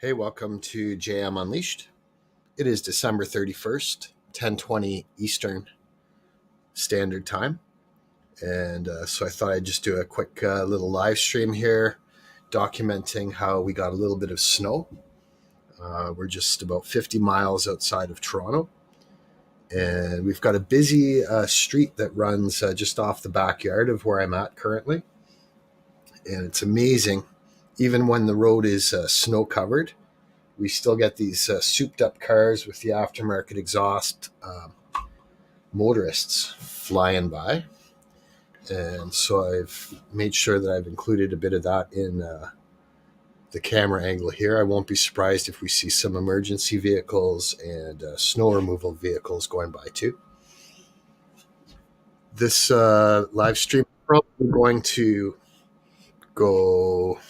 Hey, welcome to JM Unleashed. It is December 31st, 10:20 Eastern Standard Time. And so I thought I'd just do a quick little live stream here documenting how we got a little bit of snow. We're just about 50 miles outside of Toronto. And we've got a busy street that runs just off the backyard of where I'm at currently. And it's amazing, even when the road is snow covered, we still get these souped up cars with the aftermarket exhaust, motorists flying by. And so I've made sure that I've included a bit of that in the camera angle here. I won't be surprised if we see some emergency vehicles and snow removal vehicles going by too. This live stream is probably going to go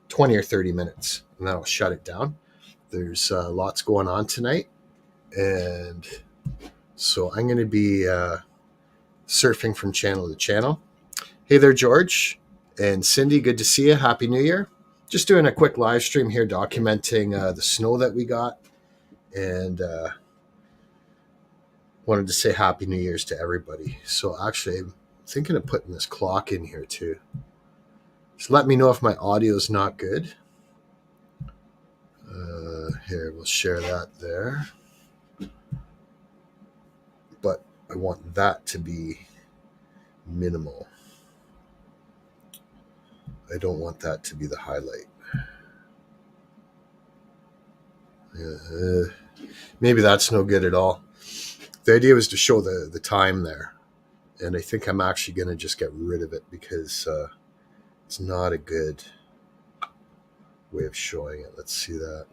20 or 30 minutes, and then I'll shut it down. There's lots going on tonight, and so I'm going to be surfing from channel to channel. Hey there, George and Cindy. Good to see you. Happy New Year. Just doing a quick live stream here documenting the snow that we got, and wanted to say Happy New Year's to everybody. So actually, I'm thinking of putting this clock in here too. Just let me know if my audio is not good. Here, we'll share that there. But I want that to be minimal. I don't want that to be the highlight. Maybe that's no good at all. The idea was to show the time there. And I think I'm actually going to just get rid of it because it's not a good way of showing it. Let's see that.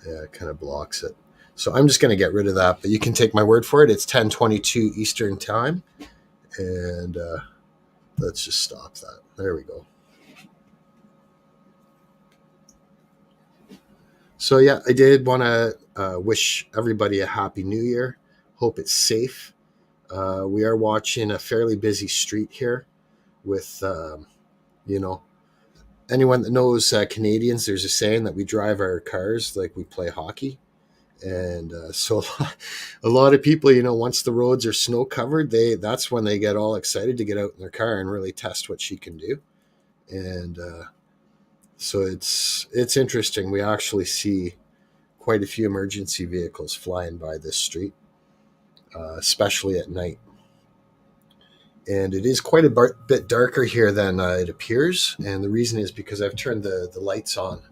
Yeah, it kind of blocks it. So I'm just going to get rid of that. But you can take my word for it. It's 10:22 Eastern Time. And let's just stop that. There we go. So yeah, I did want to wish everybody a Happy New Year. Hope it's safe. We are watching a fairly busy street here with, anyone that knows Canadians, there's a saying that we drive our cars like we play hockey. And so a lot of people, once the roads are snow covered, that's when they get all excited to get out in their car and really test what she can do. And so it's interesting. We actually see quite a few emergency vehicles flying by this street, especially at night. And it is quite a bit darker here than it appears. And the reason is because I've turned the lights on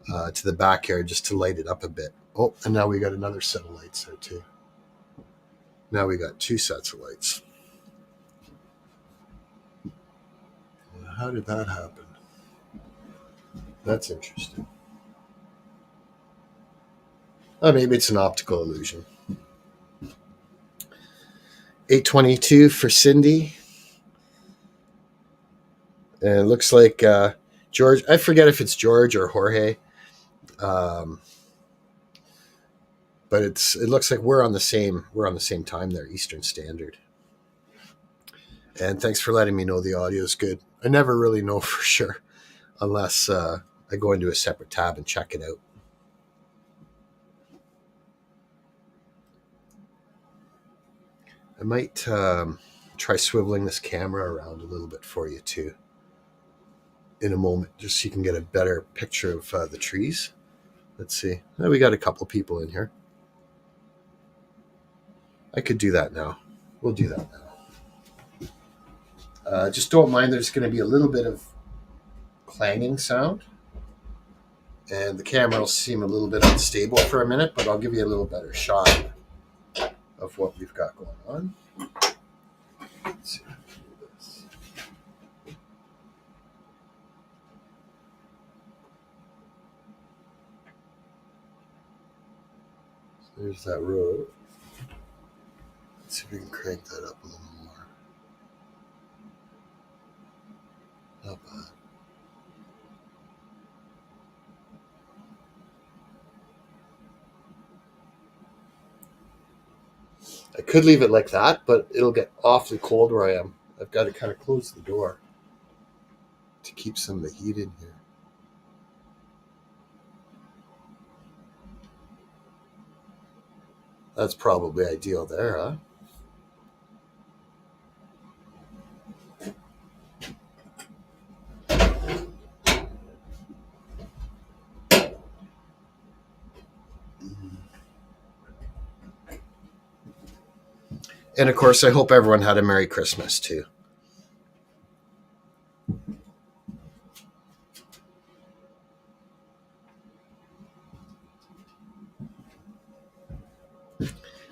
to the backyard just to light it up a bit. Oh, and now we got another set of lights there too. Now we got two sets of lights. How did that happen? That's interesting. Maybe it's an optical illusion. 8:22 for Cindy. And it looks like George. I forget if it's George or Jorge. But it looks like we're on the same time there, Eastern Standard. And thanks for letting me know the audio is good. I never really know for sure unless I go into a separate tab and check it out. I might try swiveling this camera around a little bit for you too in a moment, just so you can get a better picture of the trees. Let's see. We got a couple people in here. I could do that now. We'll do that now. Just don't mind there's going to be a little bit of clanging sound. And the camera will seem a little bit unstable for a minute, but I'll give you a little better shot of what we've got going on. Let's see. There's that road. Let's see if we can crank that up a little more. Not bad. I could leave it like that, but it'll get awfully cold where I am. I've got to kind of close the door to keep some of the heat in here. That's probably ideal there, huh? And of course, I hope everyone had a Merry Christmas too.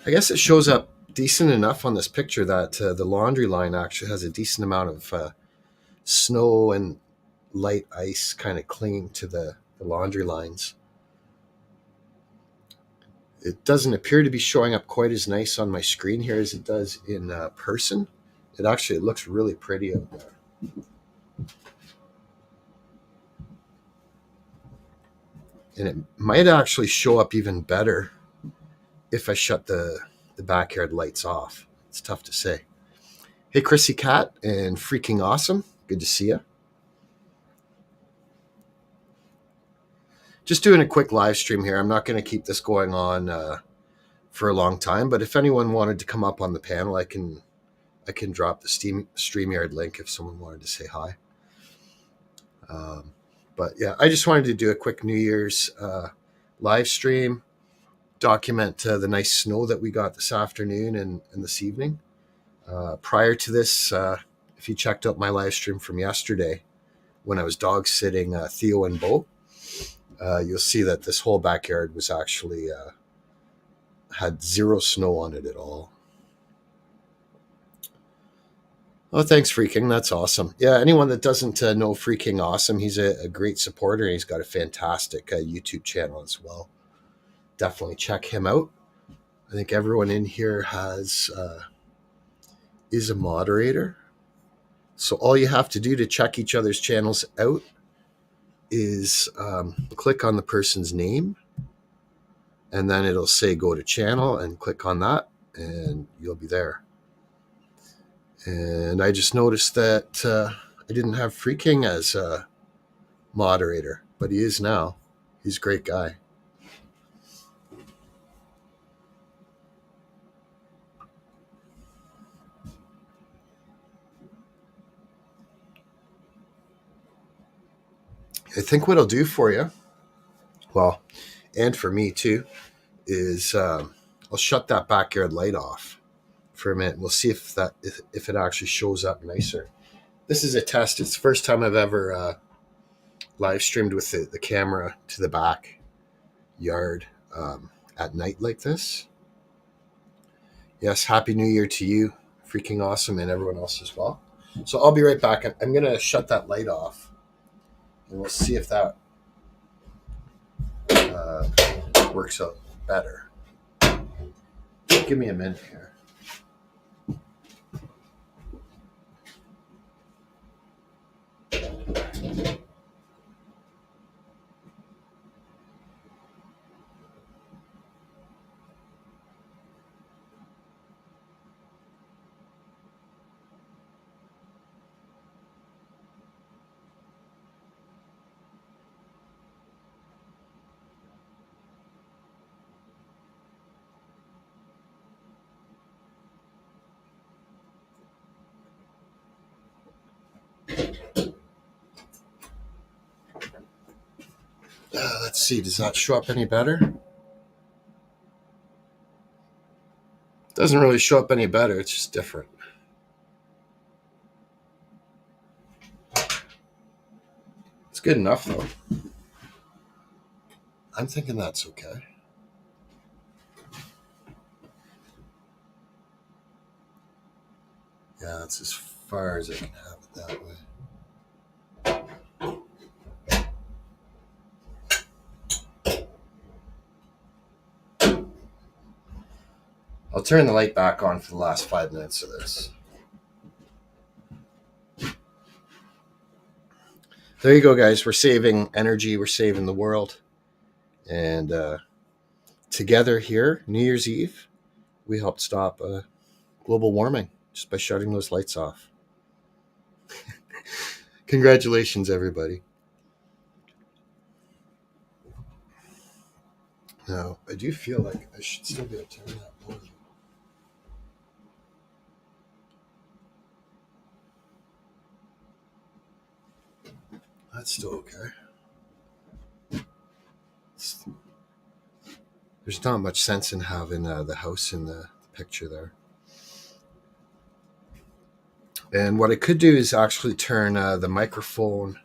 I guess it shows up decent enough on this picture that the laundry line actually has a decent amount of snow and light ice kind of clinging to the laundry lines. It doesn't appear to be showing up quite as nice on my screen here as it does in person. It looks really pretty out there. And it might actually show up even better if I shut the backyard lights off. It's tough to say. Hey, Chrissy Cat and Freaking Awesome. Good to see you. Just doing a quick live stream here. I'm not going to keep this going on for a long time, but if anyone wanted to come up on the panel, I can drop the StreamYard link if someone wanted to say hi. But yeah, I just wanted to do a quick New Year's live stream, document the nice snow that we got this afternoon and this evening. Prior to this, if you checked out my live stream from yesterday when I was dog sitting Theo and Bo, you'll see that this whole backyard was actually had zero snow on it at all. Oh, thanks, Freaking. That's awesome. Yeah, anyone that doesn't know Freaking Awesome, he's a great supporter and he's got a fantastic YouTube channel as well. Definitely check him out. I think everyone in here is a moderator. So all you have to do to check each other's channels out is click on the person's name, and then it'll say go to channel, and click on that, and you'll be there. And I just noticed that I didn't have Freaking as a moderator, but he is now. He's a great guy. I think what I'll do for you, well, and for me too, is I'll shut that backyard light off for a minute. We'll see if it actually shows up nicer. This is a test. It's the first time I've ever live streamed with the camera to the back yard at night like this. Yes, Happy New Year to you, Freaking Awesome, and everyone else as well. So I'll be right back. I'm going to shut that light off, and we'll see if that works out better. Give me a minute here. Let's see. Does that show up any better? Doesn't really show up any better. It's just different. It's good enough, though. I'm thinking that's okay. Yeah, that's as far as I can have it that way. I'll turn the light back on for the last 5 minutes of this. There you go, guys. We're saving energy. We're saving the world. And together here, New Year's Eve, we helped stop global warming just by shutting those lights off. Congratulations, everybody. Now, I do feel like I should still be able to turn that on. That's still okay. There's not much sense in having the house in the picture there. And what I could do is actually turn the microphone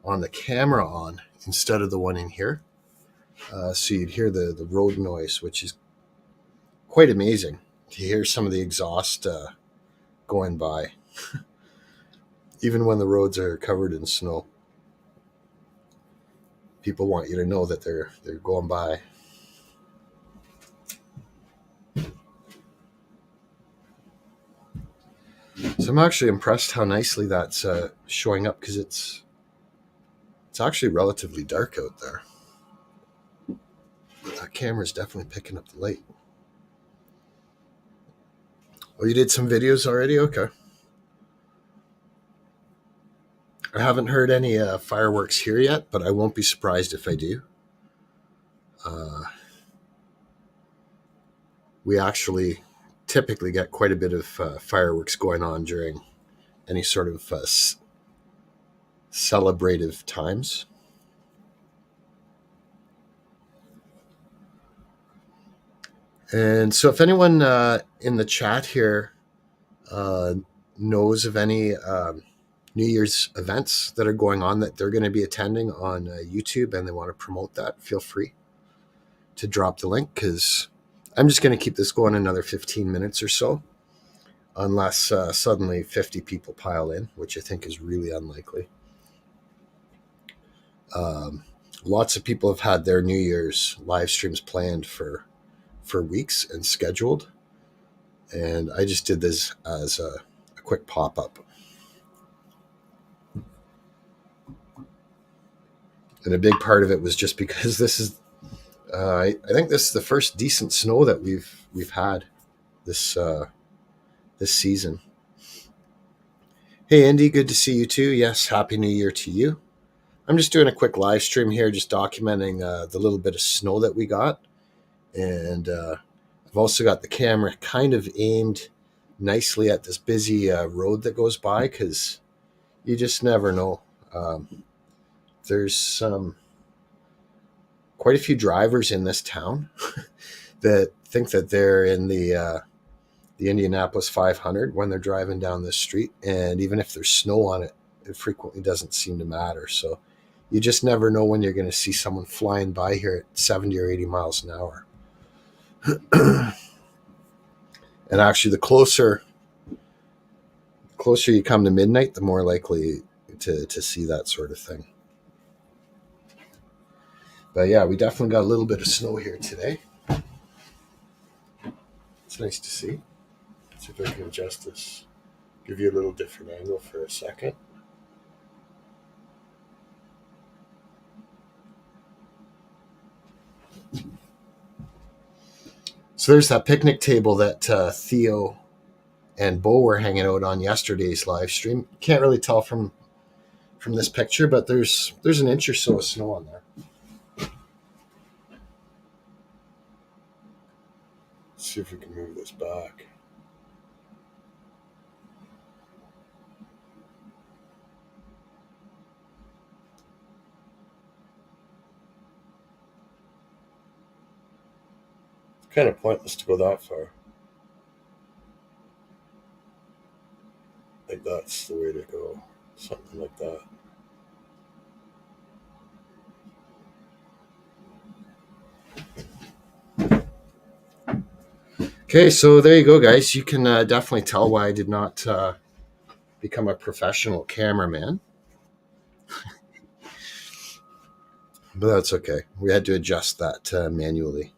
on the camera on instead of the one in here. So you'd hear the road noise, which is quite amazing to hear some of the exhaust going by, even when the roads are covered in snow. People want you to know that they're going by. So I'm actually impressed how nicely that's showing up, because it's actually relatively dark out there. But that camera's definitely picking up the light. Oh, you did some videos already? Okay. I haven't heard any fireworks here yet, but I won't be surprised if I do. We actually typically get quite a bit of fireworks going on during any sort of celebrative times. And so if anyone in the chat here knows of any New Year's events that are going on that they're going to be attending on YouTube and they want to promote that, feel free to drop the link, because I'm just going to keep this going another 15 minutes or so, unless suddenly 50 people pile in, which I think is really unlikely. Lots of people have had their New Year's live streams planned for weeks and scheduled, and I just did this as a quick pop-up. And a big part of it was just because this is I think this is the first decent snow that we've had this season. Hey Andy, good to see you too. Yes, happy New Year to you. I'm just doing a quick live stream here, just documenting the little bit of snow that we got, and I've also got the camera kind of aimed nicely at this busy road that goes by, because you just never know. There's quite a few drivers in this town that think that they're in the Indianapolis 500 when they're driving down this street, and even if there's snow on it, it frequently doesn't seem to matter. So you just never know when you're going to see someone flying by here at 70 or 80 miles an hour. And actually, the closer you come to midnight, the more likely to see that sort of thing. But yeah, we definitely got a little bit of snow here today. It's nice to see. Let's see if I can adjust this. Give you a little different angle for a second. So there's that picnic table that Theo and Bo were hanging out on yesterday's live stream. Can't really tell from this picture, but there's an inch or so of snow on there. Let's see if we can move this back. It's kind of pointless to go that far. Like that's the way to go. Something like that. Okay, so there you go, guys. You can definitely tell why I did not become a professional cameraman. But that's okay. We had to adjust that manually.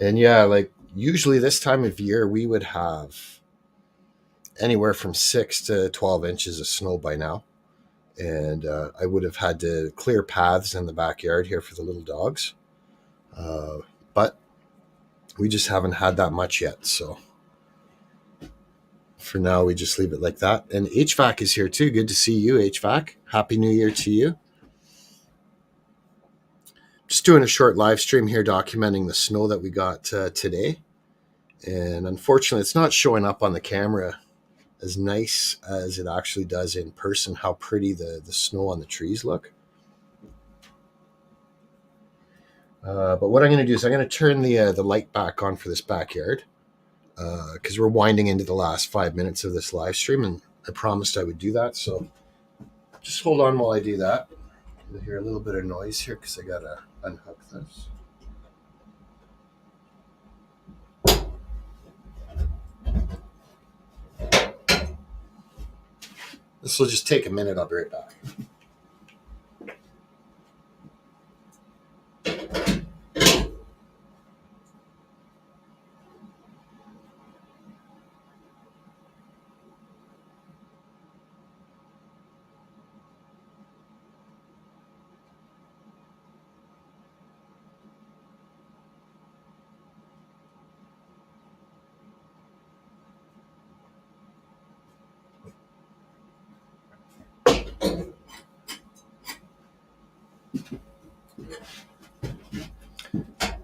And yeah, like usually this time of year, we would have anywhere from 6 to 12 inches of snow by now. And I would have had to clear paths in the backyard here for the little dogs. But we just haven't had that much yet. So for now, we just leave it like that. And HVAC is here too. Good to see you, HVAC. Happy New Year to you. just doing a short live stream here documenting the snow that we got today. And unfortunately, it's not showing up on the camera as nice as it actually does in person, how pretty the snow on the trees look. But what I'm going to do is I'm going to turn the light back on for this backyard because we're winding into the last 5 minutes of this live stream, and I promised I would do that. So just hold on while I do that. You'll hear a little bit of noise here because I got to unhook this. This will just take a minute. I'll be right back.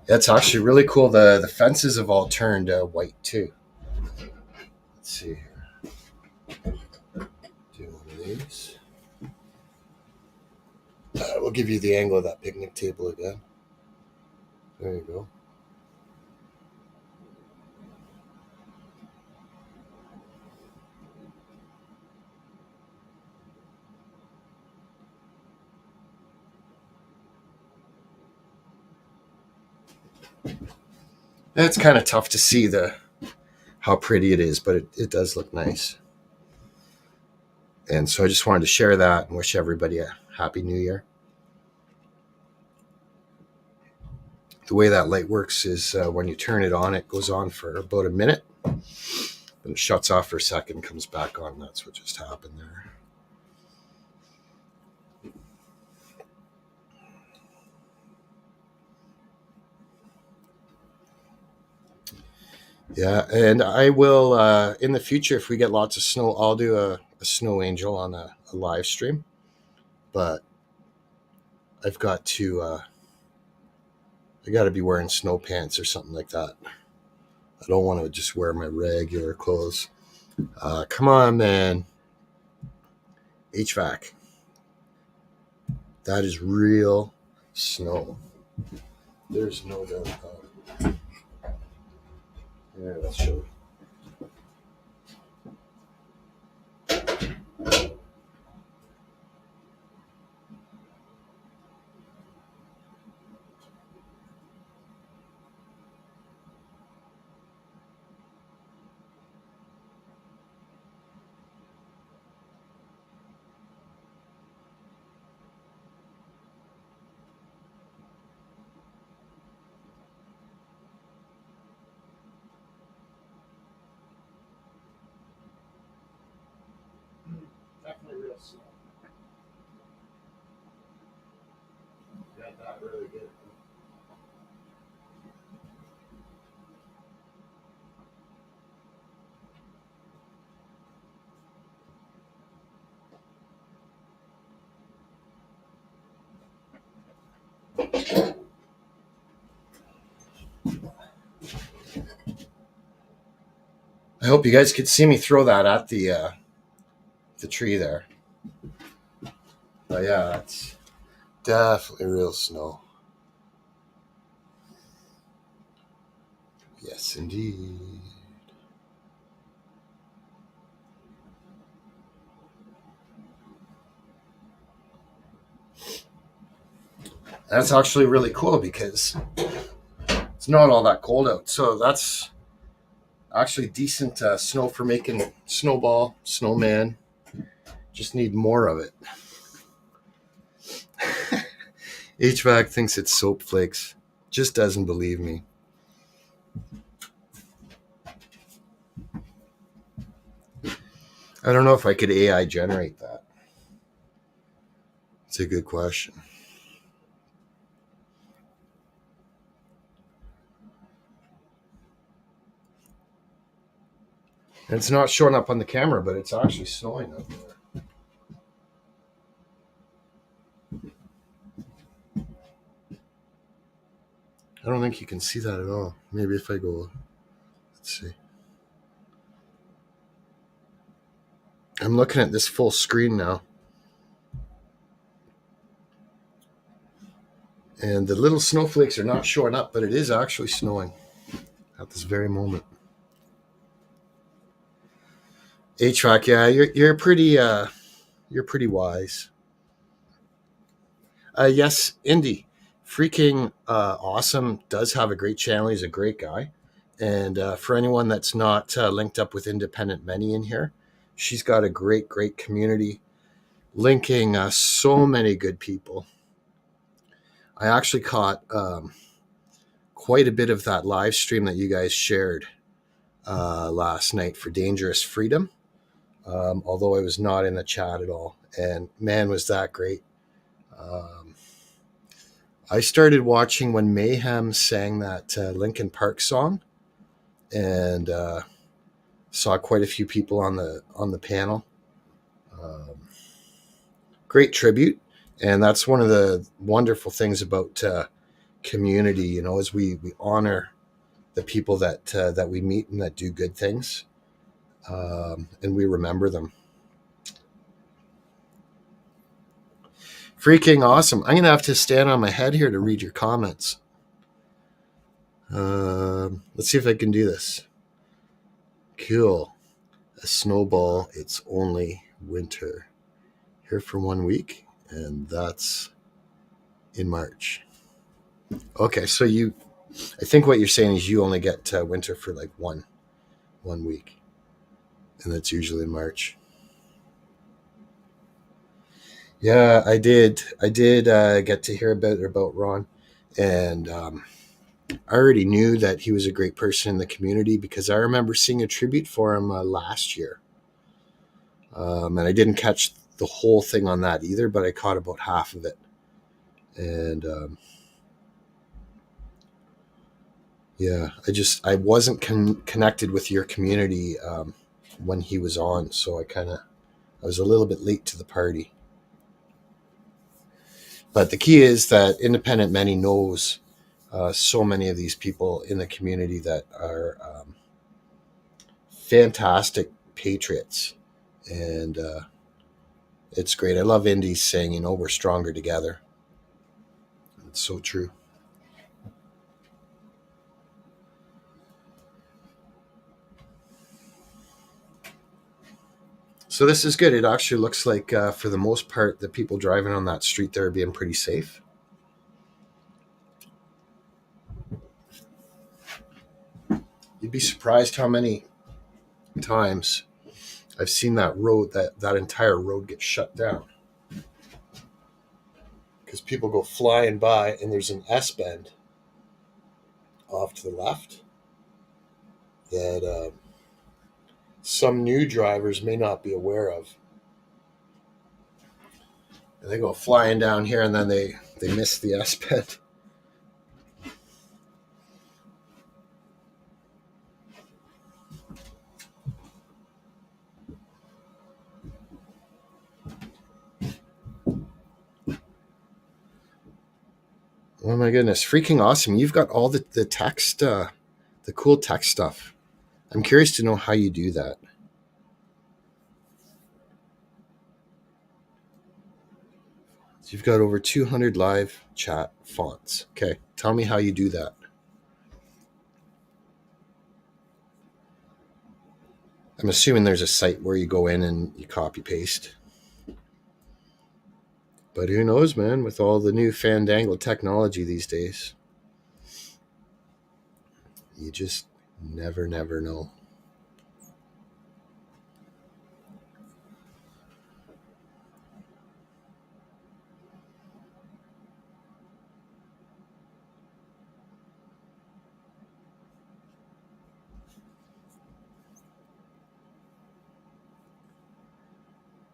That's actually really cool. The fences have all turned white too. Let's see here. Do one of these. We'll give you the angle of that picnic table again. There you go. It's kind of tough to see how pretty it is, but it does look nice. And so I just wanted to share that and wish everybody a happy new year. The way that light works is when you turn it on, it goes on for about a minute. Then it shuts off for a second, comes back on. That's what just happened there. Yeah, and I will, in the future, if we get lots of snow, I'll do a snow angel on a live stream. But I've got to, I got to be wearing snow pants or something like that. I don't want to just wear my regular clothes. Come on, man. HVAC. That is real snow. There's no doubt about it. Yeah, let's show you. Definitely real snow. Got that really good. I hope you guys could see me throw that at the tree there. But yeah, it's definitely real snow. Yes, indeed. That's actually really cool because it's not all that cold out. So that's actually decent snow for making snowball, snowman. Just need more of it. HVAC thinks it's soap flakes. Just doesn't believe me. I don't know if I could AI generate that. It's a good question. And it's not showing up on the camera, but it's actually snowing up there. I don't think you can see that at all. Maybe if I go, let's see. I'm looking at this full screen now. And the little snowflakes are not showing up, but it is actually snowing at this very moment. HVAC, yeah, you're pretty wise. Yes, Indy, freaking awesome. Does have a great channel. He's a great guy. And for anyone that's not linked up with Independent Many in here, she's got a great community linking so many good people. I actually caught quite a bit of that live stream that you guys shared last night for Dangerous Freedom, although I was not in the chat at all. And man, was that great. I started watching when Mayhem sang that Linkin Park song, and saw quite a few people on the panel. Great tribute, and that's one of the wonderful things about community. You know, is we honor the people that we meet and that do good things, and we remember them. Freaking awesome. I'm going to have to stand on my head here to read your comments. Let's see if I can do this. Cool. A snowball, it's only winter. Here for 1 week, and that's in March. Okay, so I think what you're saying is you only get winter for like one week, and that's usually in March. Yeah, I did get to hear a bit about Ron, and I already knew that he was a great person in the community because I remember seeing a tribute for him last year, and I didn't catch the whole thing on that either, but I caught about half of it, and yeah, I wasn't connected with your community when he was on, so I was a little bit late to the party. But the key is that Independent Many knows so many of these people in the community that are fantastic patriots, and it's great. I love Indy's saying, you know, we're stronger together. It's so true. So this is good. It actually looks like, for the most part, the people driving on that street there are being pretty safe. You'd be surprised how many times I've seen that road, that entire road get shut down because people go flying by, and there's an S-bend off to the left that some new drivers may not be aware of. And they go flying down here, and then they miss the S-bend. Oh my goodness, freaking awesome. You've got all the text, the cool text stuff. I'm curious to know how you do that. So you've got over 200 live chat fonts. Okay, tell me how you do that. I'm assuming there's a site where you go in and you copy paste. But who knows, man, with all the new Fandangle technology these days. You just never know.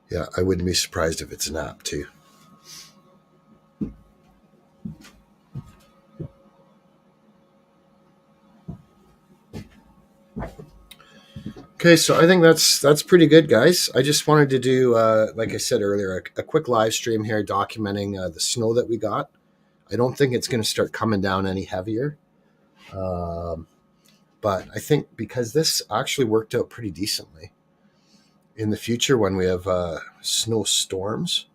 Yeah, I wouldn't be surprised if it's an app too. Okay, so I think that's pretty good, guys. I just wanted to do, like I said earlier, a quick live stream here documenting the snow that we got. I don't think it's going to start coming down any heavier. But I think because this actually worked out pretty decently, in the future when we have snowstorms,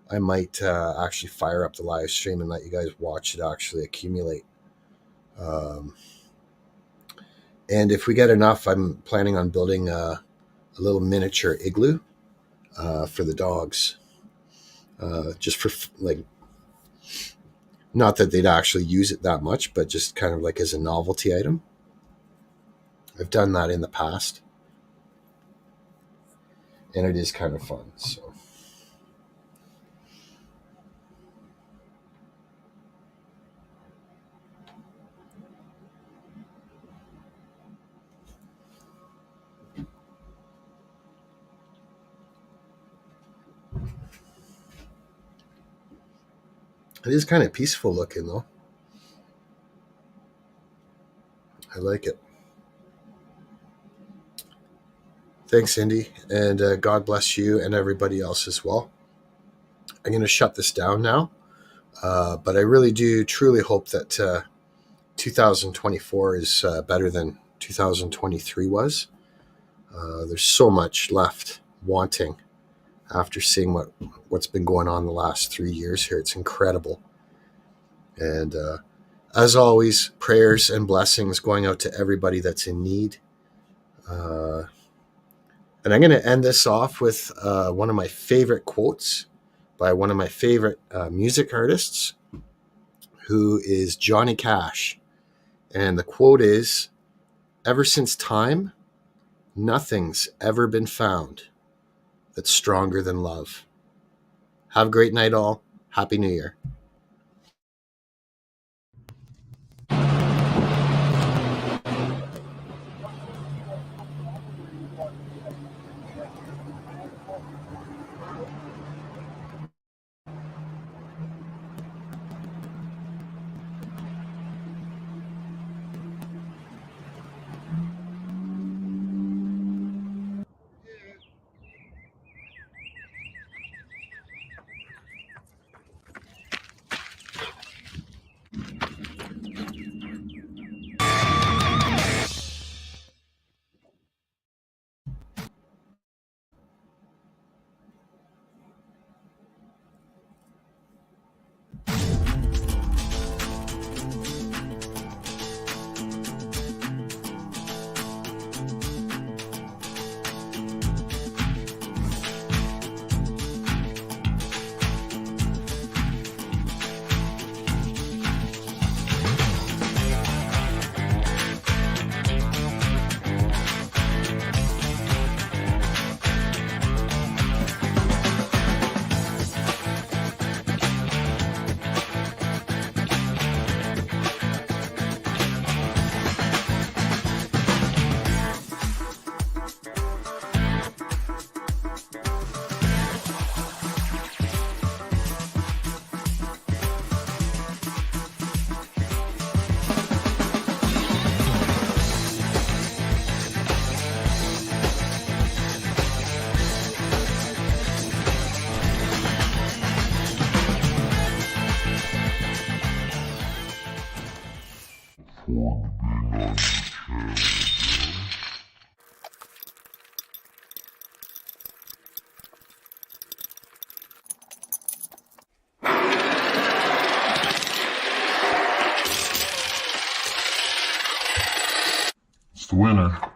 I might actually fire up the live stream and let you guys watch it actually accumulate. And if we get enough, I'm planning on building a little miniature igloo for the dogs. Just for like, not that they'd actually use it that much, but just kind of like as a novelty item. I've done that in the past, and it is kind of fun. So it is kind of peaceful looking, though. I like it. Thanks, Indy, and God bless you and everybody else as well. I'm going to shut this down now, but I really do truly hope that 2024 is better than 2023 was. There's so much left wanting after seeing what's been going on the last 3 years here. It's incredible. And as always, prayers and blessings going out to everybody that's in need. And I'm going to end this off with one of my favorite quotes by one of my favorite music artists, who is Johnny Cash. And the quote is, "Ever since time, nothing's ever been found that's stronger than love." Have a great night, all. Happy New Year. It's the winner.